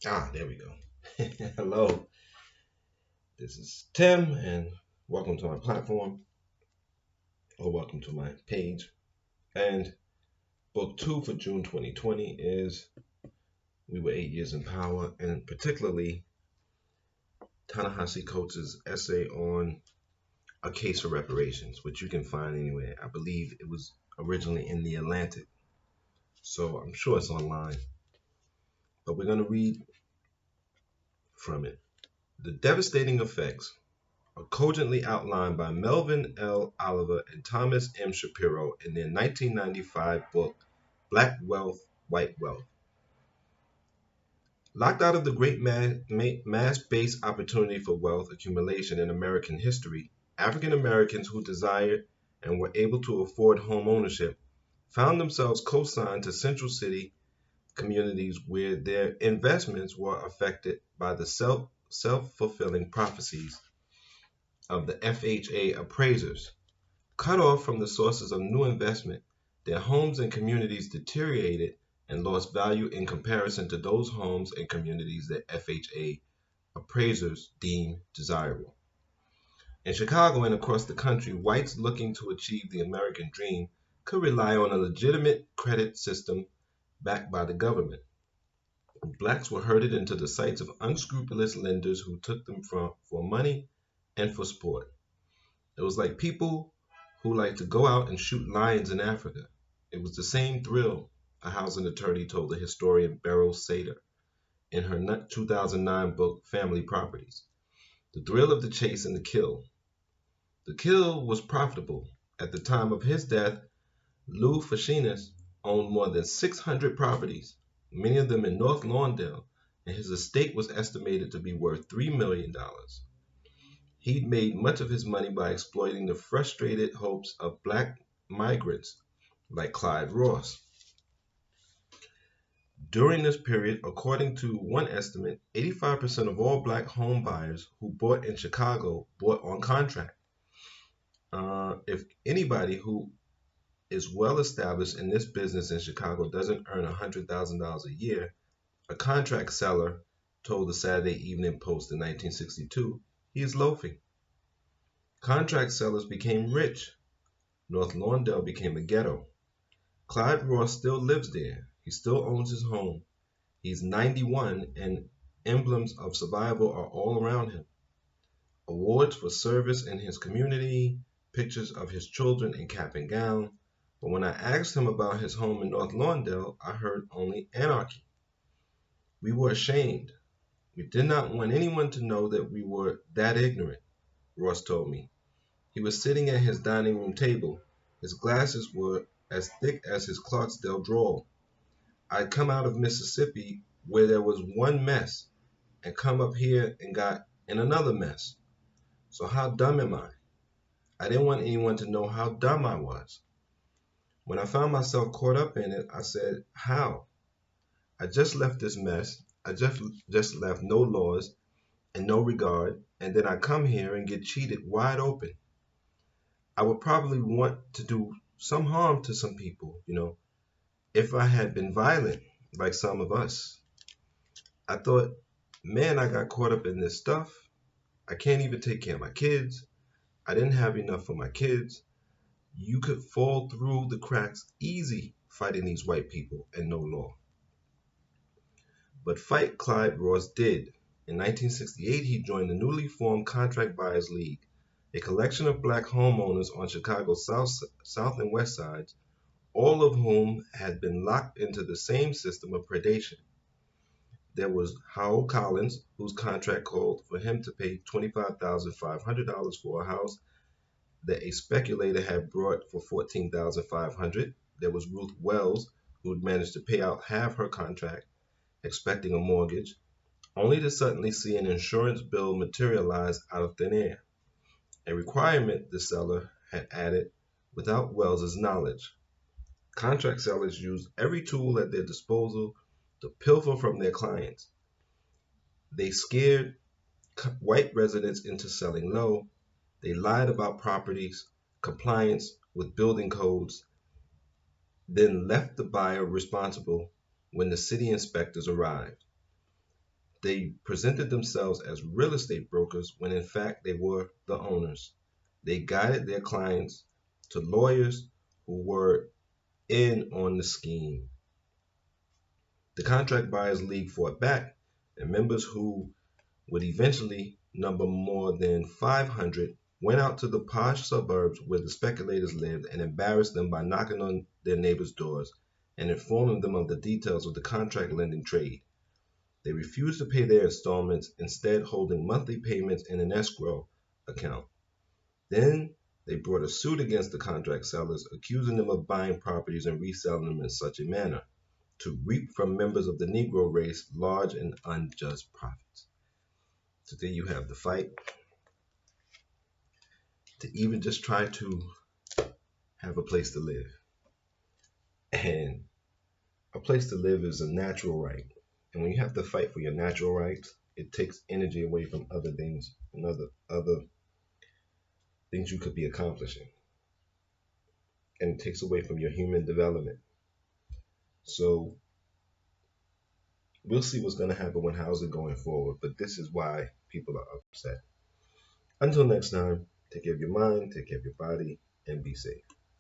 There we go. Hello, this is Tim, and welcome to my platform, or welcome to my page. And book two for June 2020 is We Were 8 Years in Power, and particularly Ta-Nehisi Coates' essay on A Case for Reparations, which you can find anywhere. I believe it was originally in the Atlantic, so I'm sure it's online. But we're going to read from it. The devastating effects are cogently outlined by Melvin L. Oliver and Thomas M. Shapiro in their 1995 book, Black Wealth, White Wealth. Locked out of the great mass-based opportunity for wealth accumulation in American history, African Americans who desired and were able to afford home ownership found themselves co-signed to central city communities where their investments were affected by the self-fulfilling prophecies of the FHA appraisers. Cut off from the sources of new investment, their homes and communities deteriorated and lost value in comparison to those homes and communities that FHA appraisers deemed desirable. In Chicago and across the country, whites looking to achieve the American dream could rely on a legitimate credit system backed by the government. Blacks were herded into the sights of unscrupulous lenders who took them for money and for sport. It was like people who like to go out and shoot lions in Africa. It was the same thrill, a housing attorney told the historian Beryl Sater in her 2009 book Family Properties. The thrill of the chase and the kill. The kill was profitable. At the time of his death, Lou Fascinas owned more than 600 properties, many of them in North Lawndale, and his estate was estimated to be worth $3 million. He'd made much of his money by exploiting the frustrated hopes of black migrants like Clyde Ross. During this period, according to one estimate, 85% of all black home buyers who bought in Chicago bought on contract. If anybody who is well established in this business in Chicago doesn't earn $100,000 a year, a contract seller told the Saturday Evening Post in 1962, he is loafing. Contract sellers became rich. North Lawndale became a ghetto. Clyde Ross still lives there. He still owns his home. He's 91 and emblems of survival are all around him. Awards for service in his community, pictures of his children in cap and gown. But when I asked him about his home in North Lawndale, I heard only anarchy. We were ashamed. We did not want anyone to know that we were that ignorant, Ross told me. He was sitting at his dining room table. His glasses were as thick as his Clarksdale drawl. I'd come out of Mississippi where there was one mess and come up here and got in another mess. So how dumb am I? I didn't want anyone to know how dumb I was. When I found myself caught up in it, I said, how? I just left this mess. I just left no laws and no regard, and then I come here and get cheated wide open. I would probably want to do some harm to some people, if I had been violent like some of us. I thought, man, I got caught up in this stuff. I can't even take care of my kids. I didn't have enough for my kids. You could fall through the cracks easy fighting these white people and no law. But fight Clyde Ross did. In 1968, he joined the newly formed Contract Buyers League, a collection of black homeowners on Chicago's south and west sides, all of whom had been locked into the same system of predation. There was Howell Collins, whose contract called for him to pay $25,500 for a house that a speculator had bought for $14,500. There was Ruth Wells, who had managed to pay out half her contract, expecting a mortgage, only to suddenly see an insurance bill materialize out of thin air, a requirement the seller had added without Wells's knowledge. Contract sellers used every tool at their disposal to pilfer from their clients. They scared white residents into selling low. They lied about properties, compliance with building codes, then left the buyer responsible when the city inspectors arrived. They presented themselves as real estate brokers when in fact they were the owners. They guided their clients to lawyers who were in on the scheme. The Contract Buyers League fought back, and members who would eventually number more than 500 went out to the posh suburbs where the speculators lived and embarrassed them by knocking on their neighbors' doors and informing them of the details of the contract lending trade. They refused to pay their installments, instead holding monthly payments in an escrow account. Then they brought a suit against the contract sellers, accusing them of buying properties and reselling them in such a manner to reap from members of the Negro race large and unjust profits. So there you have the fight to even just try to have a place to live. And a place to live is a natural right. And when you have to fight for your natural rights, it takes energy away from other things and other things you could be accomplishing. And it takes away from your human development. So we'll see what's going to happen with housing going forward, but this is why people are upset. Until next time, take care of your mind, take care of your body, and be safe.